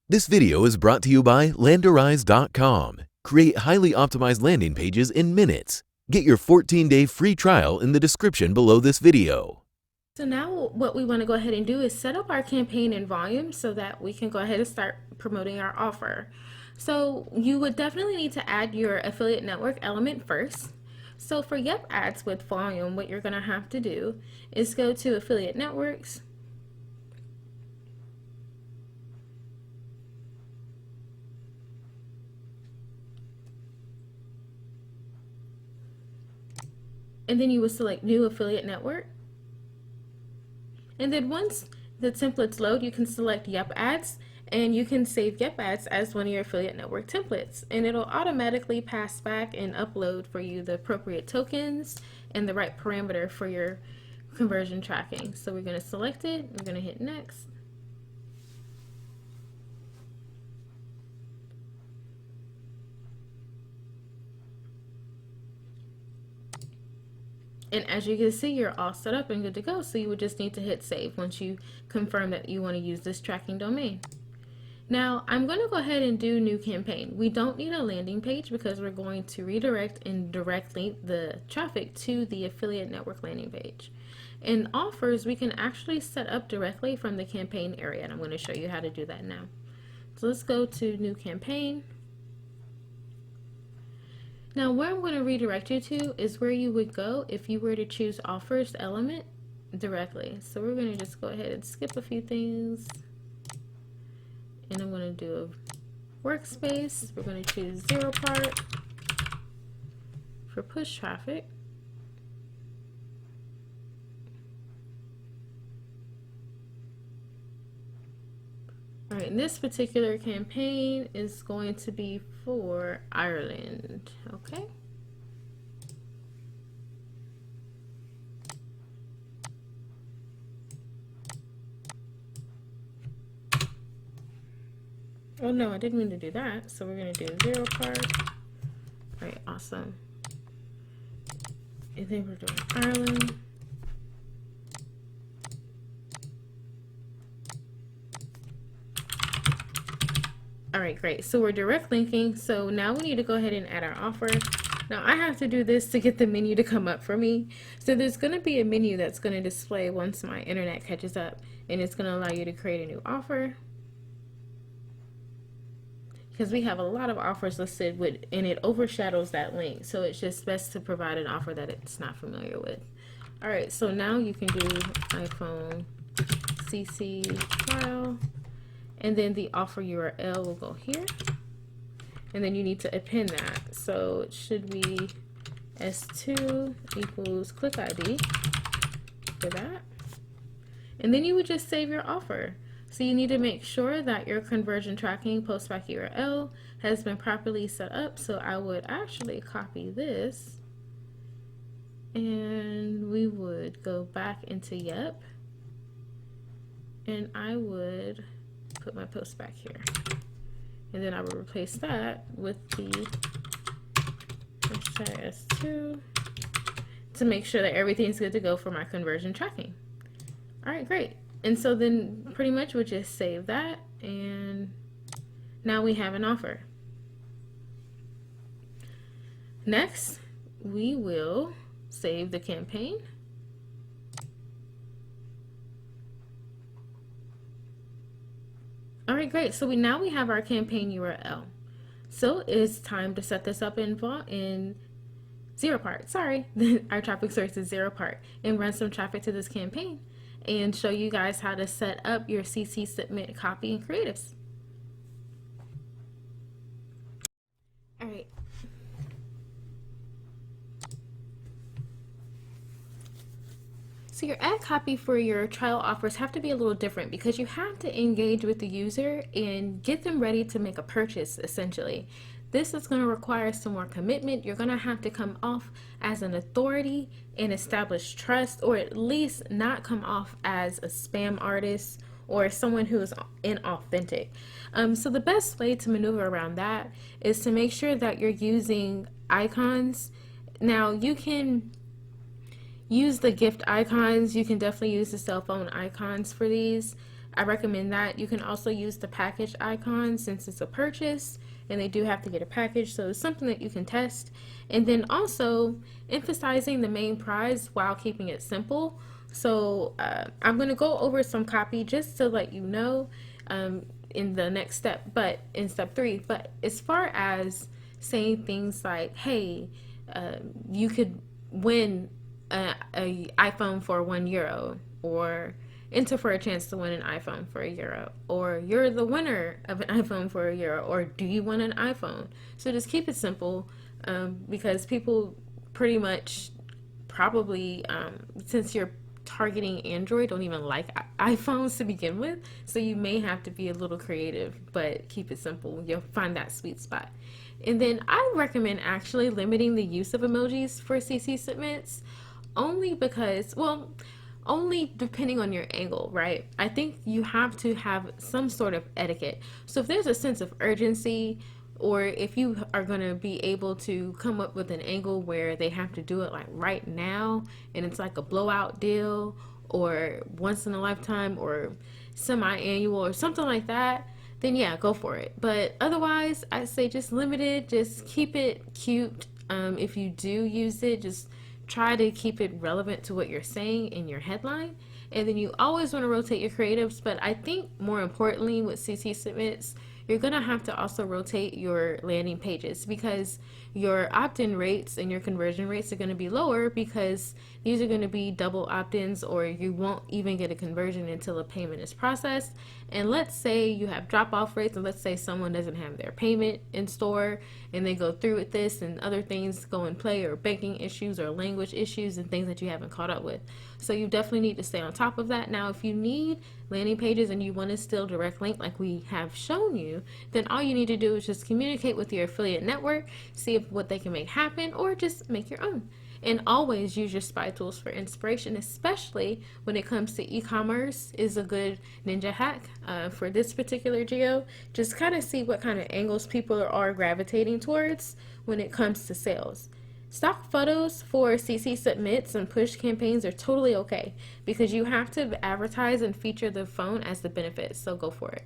This video is brought to you by Landerize.com. Create highly optimized landing pages in minutes. Get your 14-day free trial in the description below this video. So now what we want to go ahead and do is set up our campaign in volume so that we can go ahead and start promoting our offer. So you would definitely need to add your affiliate network element first. So for Yep ads with volume, what you're going to have to do is go to affiliate networks. And then you will select new affiliate network. And then once the templates load, you can select Yep ads and you can save Yep ads as one of your affiliate network templates. And it'll automatically pass back and upload for you the appropriate tokens and the right parameter for your conversion tracking. So we're going to select it. We're going to hit next. And as you can see, you're all set up and good to go. So you would just need to hit save once you confirm that you want to use this tracking domain. Now I'm going to go ahead and do new campaign. We don't need a landing page because we're going to redirect and direct link the traffic to the affiliate network landing page. In offers, we can actually set up directly from the campaign area, and I'm going to show you how to do that now. So let's go to new campaign. Now where I'm going to redirect you to is where you would go if you were to choose offers element directly. So we're going to just go ahead and skip a few things. And I'm going to do a workspace. We're going to choose Zeropark for push traffic. All right, and this particular campaign is going to be for Ireland, okay? Oh no, I didn't mean to do that. So we're going to do Zeropark. All right, awesome. And then we're doing Ireland. All right, great. So we're direct linking. So now we need to go ahead and add our offer. Now I have to do this to get the menu to come up for me. So there's going to be a menu that's going to display once my internet catches up, and it's going to allow you to create a new offer. Because we have a lot of offers listed and it overshadows that link. So it's just best to provide an offer that it's not familiar with. All right, so now you can do iPhone CC trial. And then the offer URL will go here. And then you need to append that. So it should be S2 equals click ID for that. And then you would just save your offer. So you need to make sure that your conversion tracking postback URL has been properly set up. So I would actually copy this and we would go back into Yep. And I would put my post back here. And then I will replace that with the S2 to make sure that everything's good to go for my conversion tracking. All right, great. And so then pretty much we'll just save that, and now we have an offer. Next, we will save the campaign. All right, great. So now we have our campaign URL. So it's time to set this up in Zeropark. Sorry, our traffic source is Zeropark, and run some traffic to this campaign and show you guys how to set up your CC submit copy and creatives. All right. So your ad copy for your trial offers have to be a little different because you have to engage with the user and get them ready to make a purchase, essentially. This is going to require some more commitment. You're going to have to come off as an authority and establish trust, or at least not come off as a spam artist or someone who is inauthentic. So the best way to maneuver around that is to make sure that you're using icons. Now you can use the gift icons. You can definitely use the cell phone icons for these. I recommend that. You can also use the package icon since it's a purchase and they do have to get a package, so it's something that you can test. And then also emphasizing the main prize while keeping it simple. So I'm going to go over some copy just to let you know in the next step, but in step 3. But as far as saying things like, hey, you could win a iPhone for €1, or enter for a chance to win an iPhone for €1, or you're the winner of an iPhone for €1, or do you want an iPhone? So just keep it simple, because people pretty much probably, since you're targeting Android, don't even like iPhones to begin with, so you may have to be a little creative, but keep it simple. You'll find that sweet spot. And then I recommend actually limiting the use of emojis for CC submits, only because, well, only depending on your angle, right? I think you have to have some sort of etiquette. So if there's a sense of urgency, or if you are going to be able to come up with an angle where they have to do it like right now, and it's like a blowout deal, or once in a lifetime, or semi-annual, or something like that, then yeah, go for it. But otherwise, I say just limit it, just keep it cute. If you do use it, just try to keep it relevant to what you're saying in your headline. And then you always want to rotate your creatives, but I think more importantly with CC submits, you're going to have to also rotate your landing pages, because your opt-in rates and your conversion rates are going to be lower, because these are going to be double opt-ins, or you won't even get a conversion until a payment is processed. And let's say you have drop-off rates, and let's say someone doesn't have their payment in store and they go through with this and other things go in play, or banking issues or language issues and things that you haven't caught up with. So you definitely need to stay on top of that. Now, if you need landing pages and you want to still direct link like we have shown you, then all you need to do is just communicate with your affiliate network, see if what they can make happen, or just make your own. And always use your spy tools for inspiration, especially when it comes to e-commerce is a good ninja hack for this particular geo. Just kind of see what kind of angles people are gravitating towards when it comes to sales. Stock photos for CC submits and push campaigns are totally okay, because you have to advertise and feature the phone as the benefit, so go for it.